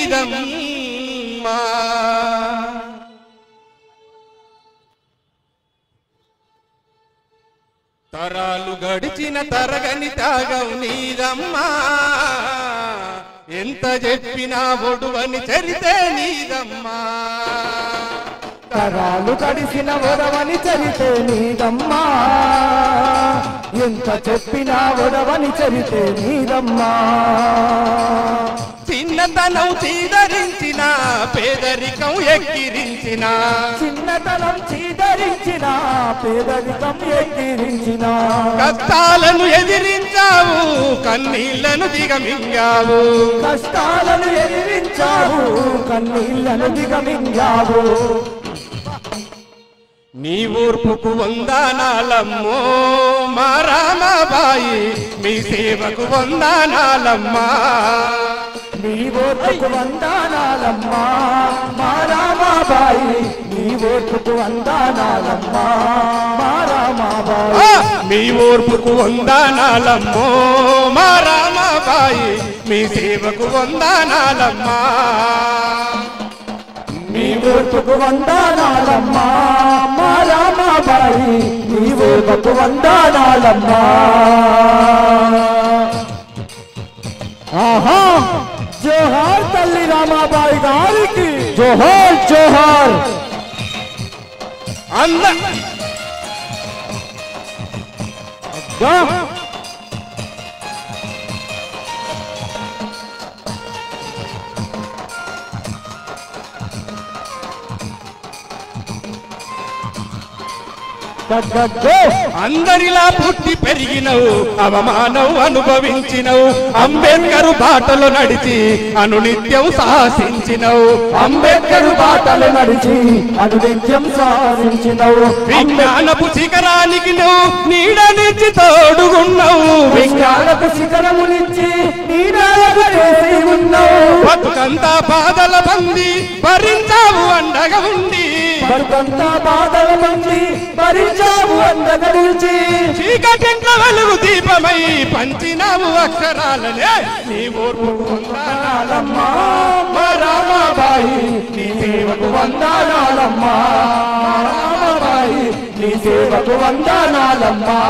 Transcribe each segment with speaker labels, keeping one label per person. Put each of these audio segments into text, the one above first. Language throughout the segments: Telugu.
Speaker 1: నీదమ్మా తరాలు గడిచిన తరగని త్యాగం నీదమ్మా ఎంత చెప్పినా ఒడువని చరితే నీదమ్మా
Speaker 2: తరాలు గడిచిన ఒడవని చరితే నీదమ్మా ఎంత చెప్పినా ఒడవని చరితే నీదమ్మా
Speaker 1: చిన్నతనం చీదరించిన పేదరికం ఎక్కిరించిన
Speaker 2: చిన్నతనం చీదరించిన పేదరికం ఎక్కిరించిన
Speaker 1: కష్టాలను ఎదిరించావు కన్నీళ్లను దిగమింగావు
Speaker 2: కష్టాలను ఎదిరించావు కన్నీళ్లను దిగమింగావు
Speaker 1: నీ ఓర్పుకు వందనాలమ్మో మా రామబాయి మీ సేవకు వందనాలమ్మా
Speaker 2: నీ ఓర్పుకు వందనాలమ్మా మా రామబాయి నీ ఓర్పుకు వందనాలమ్మా మా రామబాయి
Speaker 1: మీ ఓర్పుకు వందనాలమ్మో మా రామబాయి మీ సేవకు వందనాలమ్మా
Speaker 2: నీ ఓర్పుకు వందనాలమ్మా మా రామబాయి నీ ఓర్పుకు వందనాలమ్మా ఆహా జోహార్ తల్లి రామాబాయి గారికి జోహార్ జోహార్
Speaker 1: అందరిలా పుట్టి పెరిగినవు అవమానం అనుభవించినవు అంబేద్కర్ బాటలో నడిచి అనునిత్యం సాహసించినవు
Speaker 2: అంబేద్కర్ బాటలు నడిచి అనునిత్యం సాధించినవు
Speaker 1: విజ్ఞానపు శిఖరానికి నువ్వు నీడనిచ్చి తోడుగున్నావు
Speaker 2: విజ్ఞానపు శిఖరమునిచ్చి నీడగా ఉన్నావు
Speaker 1: బతుకంతా బాధల బంది భరించావు అండగా ఉండి
Speaker 2: బతుకంతా బాధల బంది భరించావు అండగా నిలిచి
Speaker 1: చీకటింట్ల వెలుగు దీపమై పంచినావు అక్షరాలనే నీ ఓర్పుకు వందనాలమ్మా
Speaker 2: మా రామాబాయి నీ సేవకు వందనాలమ్మా రామాబాయి నీ సేవకు వందనాలమ్మా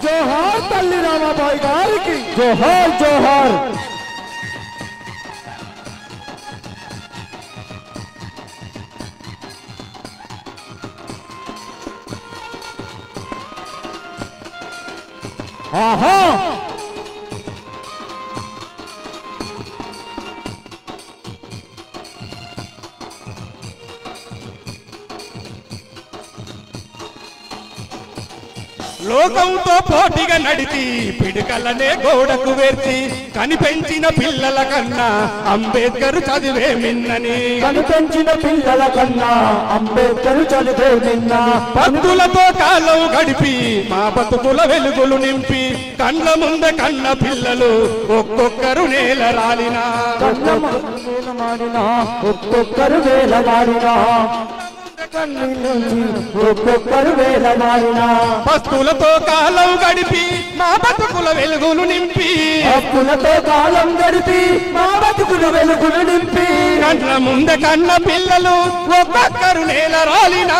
Speaker 2: జోహార్ తల్లి రామాబాయి గారికి జోహార్ జోహార్ ఆహా
Speaker 1: లోకంతో పోటీగా నడిచి పిడికలనే గోడకు వేర్చి కనిపెంచిన పిల్లల కన్నా అంబేద్కర్ చదివే మిన్నని
Speaker 2: కనిపెంచిన పిల్లల కన్నా అంబేద్కర్ చదివే మిన్న
Speaker 1: పంతులతో కాలం గడిపి మా బతుకుల వెలుగులు నింపి కండ్ల ముందే కన్న పిల్లలు ఒక్కొక్కరు నేల రాలినా
Speaker 2: ఒక్కొక్కరు వేలమాడినా ఒక్కొక్కరు వేలమాడినా
Speaker 1: పస్తులతో కాలం గడిపి మా బతుకుల వెలుగులు నింపి
Speaker 2: హక్కులతో కాలం గడిపి మా బతుకుల వెలుగులు నింపి
Speaker 1: కండ్ల ముందే కన్న పిల్లలు ఒక్కొక్కరు నేల రాలినా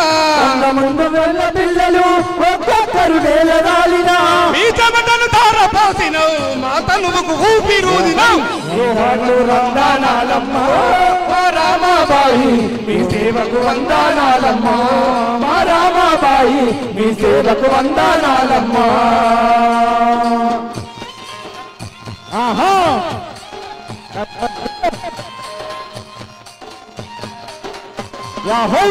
Speaker 2: ముందు వెళ్ళ పిల్లలు ఒక్కొక్కరు నేల రాలినా
Speaker 1: మీ చెమటను ధార పోసినవు మా తనువుకు ఊపిరూదినవు
Speaker 2: వందనాలమ్మా మా రామాబాయి మీ సేవకు వందనాలమ్మా మా రామాబాయి మీ సేవకు వందనాలమ్మా ఆహా యాహూ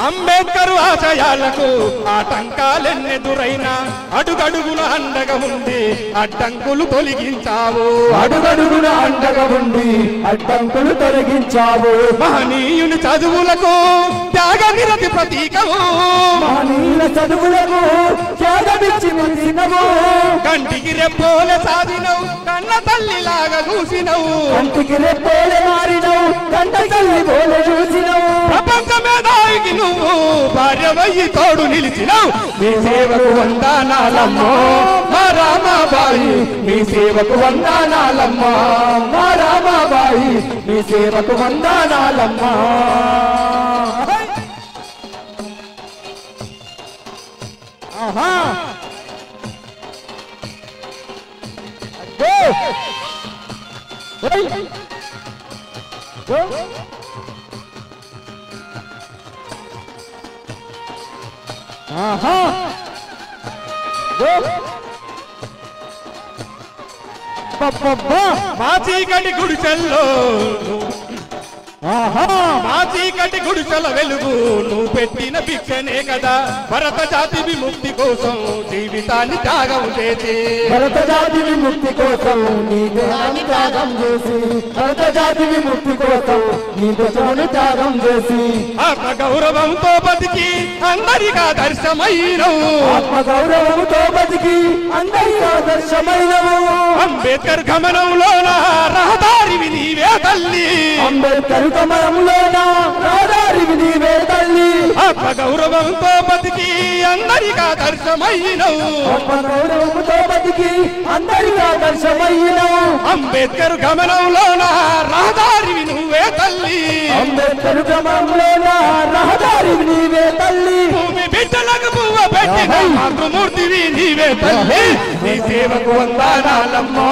Speaker 1: అంబేద్కర్ ఆశయాలకు ఆటంకాలెన్నెదురైనా అడుగడుగున అండగా ఉండి అడ్డంకులు తొలగించావు.
Speaker 2: అడుగడుగున అండగా ఉండి అడ్డంకులు తొలగించావు.
Speaker 1: మహనీయుని చదువులకు త్యాగ నిరతి ప్రతీకము.
Speaker 2: మహనీయుల చదువులకు త్యాగమిచ్చి నిలిచినవు.
Speaker 1: కంటికి రెప్పోలే సాధినవు, కన్న తల్లిలాగా చూసినవు.
Speaker 2: కంటికి రెప్పోలే మారినవు, కంట తల్లి పోలే చూసినవు.
Speaker 1: ప్రపంచ మేధావికి నువ్వు భార్యవయ్యి తోడు నిలిచినవు. మీ సేవకు వందనాలమ్మో మా రామాబాయి, మీ సేవకు వందనాలమ్మా
Speaker 2: మా రామాబాయి, మీ సేవకు వందనాలమ్మా. ఆహా
Speaker 1: మా చీకటి గుడిసెల్లో మా చీకటి గుడిసెల వెలుగు నువ్వు పెట్టిన భిక్షనే కదా. భరత జాతి విముక్తి కోసం జీవితాన్ని త్యాగం చేసి,
Speaker 2: భరత జాతి విముక్తి కోసం నీ దేహాన్ని త్యాగం చేసి, భరత జాతి విముక్తి కోసం నీ దేహాన్ని త్యాగం చేసి,
Speaker 1: ఆత్మ గౌరవంతో బతికి అందరికీ ఆదర్శమైనవు.
Speaker 2: ఆత్మ గౌరవంతో బతికి అందరికీ ఆదర్శమైనవు.
Speaker 1: అంబేద్కర్ గమనంలోన రహదారివి నీవే తల్లి.
Speaker 2: అంబేద్కర్ గమనంలోన రహదారివి నీవే తల్లి.
Speaker 1: ఆత్మ గౌరవంతో బతికి అందరికీ ఆదర్శమైనవు.
Speaker 2: ఆత్మ గౌరవంతో బతికి అందరికీ ఆదర్శమైనవు.
Speaker 1: అంబేద్కర్ గమనంలోన రహదారివి నువ్వే తల్లి.
Speaker 2: అంబేద్కర్ గమనంలోన రహదారివి నీవే తల్లి.
Speaker 1: భూమి బిడ్డలకు పువ్వ పెట్టిన మాతృమూర్తివి నీవే తల్లి. నీ సేవకు వందనాలమ్మో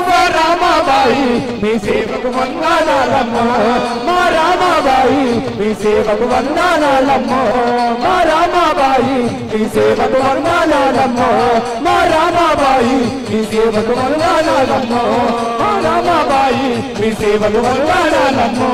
Speaker 1: మా రామాబాయి, మీ సేవకు వందనాలమ్మో
Speaker 2: మా రామాబాయి, మీ సేవకు వందనాలమ్మో మా రామాబాయి, మీ సేవకు వందనాలమ్మో మా రామాబాయి, మీ సేవకు వందనాలమ్మో మా రామాబాయి, మీ సేవకు వందనాలమ్మో.